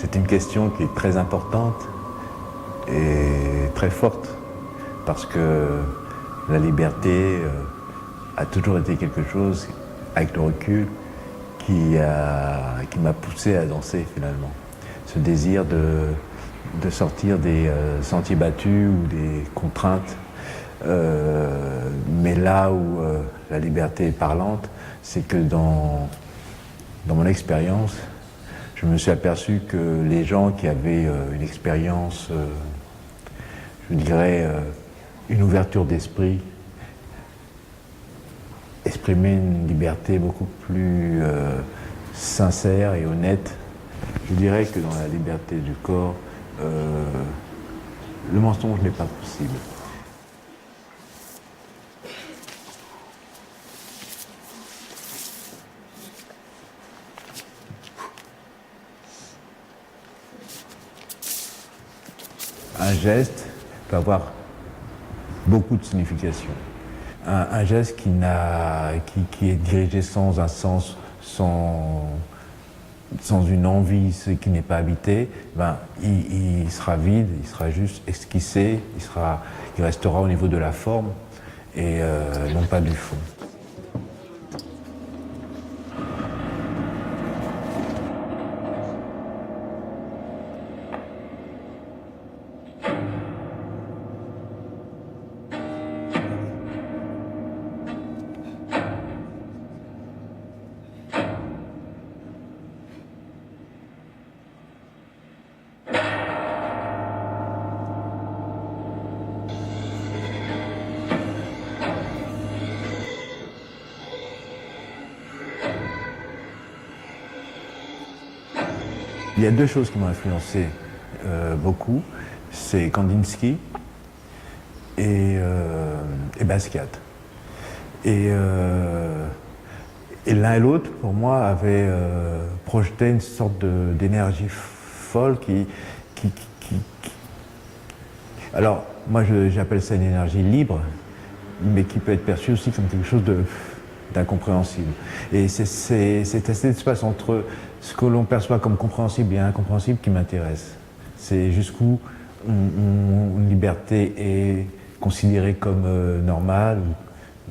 C'est une question qui est très importante et très forte, parce que la liberté a toujours été quelque chose, avec le recul, qui m'a poussé à danser finalement. Ce désir de sortir des sentiers battus ou des contraintes. Mais là où la liberté est parlante, c'est que dans mon expérience, je me suis aperçu que les gens qui avaient une expérience, je dirais, une ouverture d'esprit, exprimaient une liberté beaucoup plus sincère et honnête. Je dirais que dans la liberté du corps, le mensonge n'est pas possible. Un geste peut avoir beaucoup de significations. Un geste qui est dirigé sans un sens, sans une envie, ce qui n'est pas habité, il sera vide, il sera juste esquissé, il restera au niveau de la forme et non pas du fond. Il y a deux choses qui m'ont influencé beaucoup, c'est Kandinsky et Basquiat. Et l'un et l'autre, pour moi, avaient projeté une sorte d'énergie folle qui... Alors, moi, j'appelle ça une énergie libre, mais qui peut être perçue aussi comme quelque chose d'incompréhensible. Et c'est cet espace entre ce que l'on perçoit comme compréhensible et incompréhensible qui m'intéresse. C'est jusqu'où une liberté est considérée comme normale,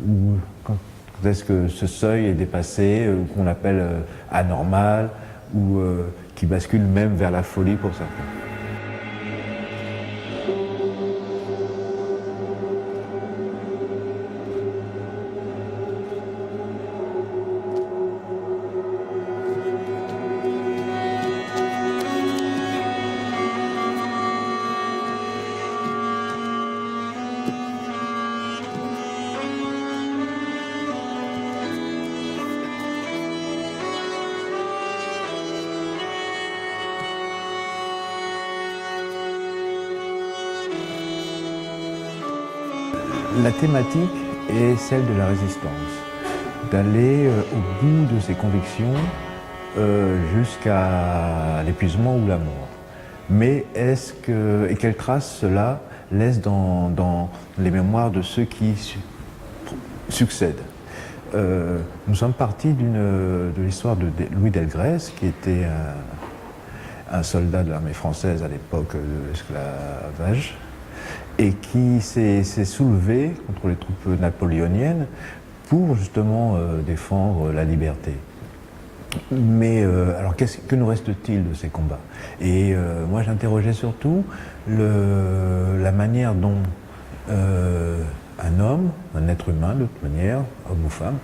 ou quand est-ce que ce seuil est dépassé, ou qu'on appelle anormal, ou qui bascule même vers la folie pour certains. La thématique est celle de la résistance, d'aller au bout de ses convictions jusqu'à l'épuisement ou la mort. Mais quelle trace cela laisse dans les mémoires de ceux qui succèdent? Nous sommes partis de l'histoire de Louis Delgrès, qui était un soldat de l'armée française à l'époque de l'esclavage, et qui s'est soulevé contre les troupes napoléoniennes pour justement défendre la liberté. Mais alors que nous reste-t-il de ces combats? Et moi j'interrogeais surtout la manière dont un homme, un être humain de toute manière, homme ou femme,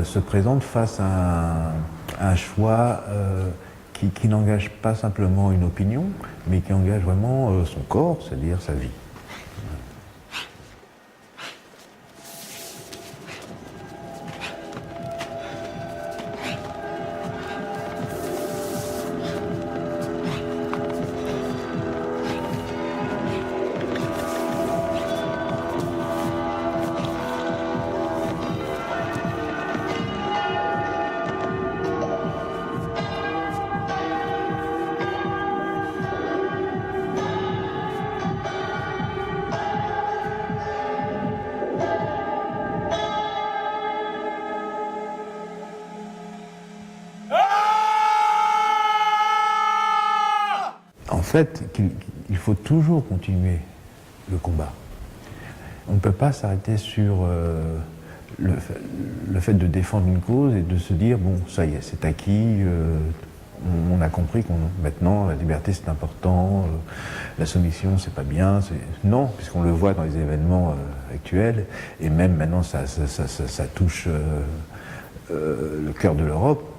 se présente face à un choix qui n'engage pas simplement une opinion, mais qui engage vraiment son corps, c'est-à-dire sa vie. fait qu'il faut toujours continuer le combat. On ne peut pas s'arrêter sur le fait de défendre une cause et de se dire, bon, ça y est, c'est acquis, on a compris qu'on maintenant la liberté c'est important, la soumission c'est pas bien. Non, puisqu'on le voit dans les événements actuels, et même maintenant ça touche le cœur de l'Europe,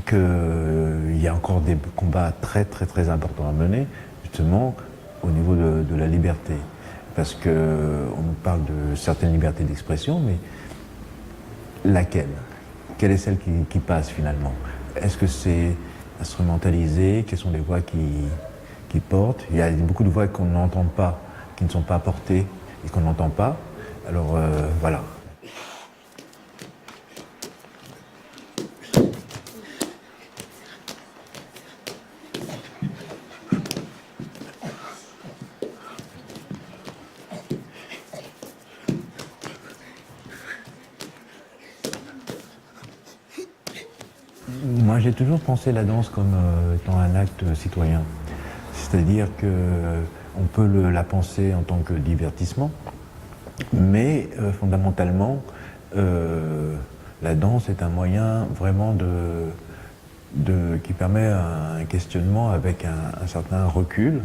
qu'il y a encore des combats très très très importants à mener, justement au niveau de la liberté. Parce qu'on nous parle de certaines libertés d'expression, mais laquelle? Quelle est celle qui passe finalement? Est-ce que c'est instrumentalisé? Quelles sont les voix qui portent? Il y a beaucoup de voix qu'on n'entend pas, qui ne sont pas portées et qu'on n'entend pas. Alors voilà. Moi, j'ai toujours pensé la danse comme étant un acte citoyen. C'est-à-dire qu'on peut la penser en tant que divertissement, mais fondamentalement, la danse est un moyen vraiment qui permet un questionnement avec un certain recul,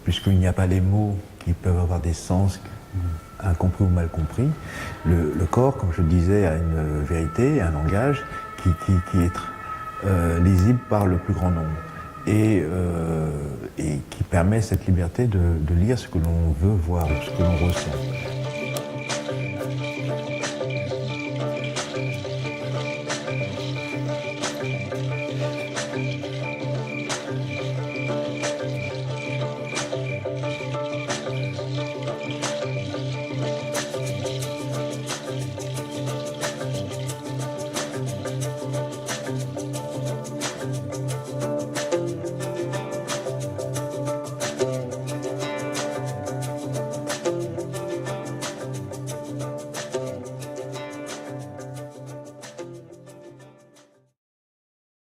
puisqu'il n'y a pas les mots qui peuvent avoir des sens incompris ou mal compris. Le corps, comme je le disais, a une vérité, un langage qui est lisible par le plus grand nombre et qui permet cette liberté de lire ce que l'on veut voir, ce que l'on ressent.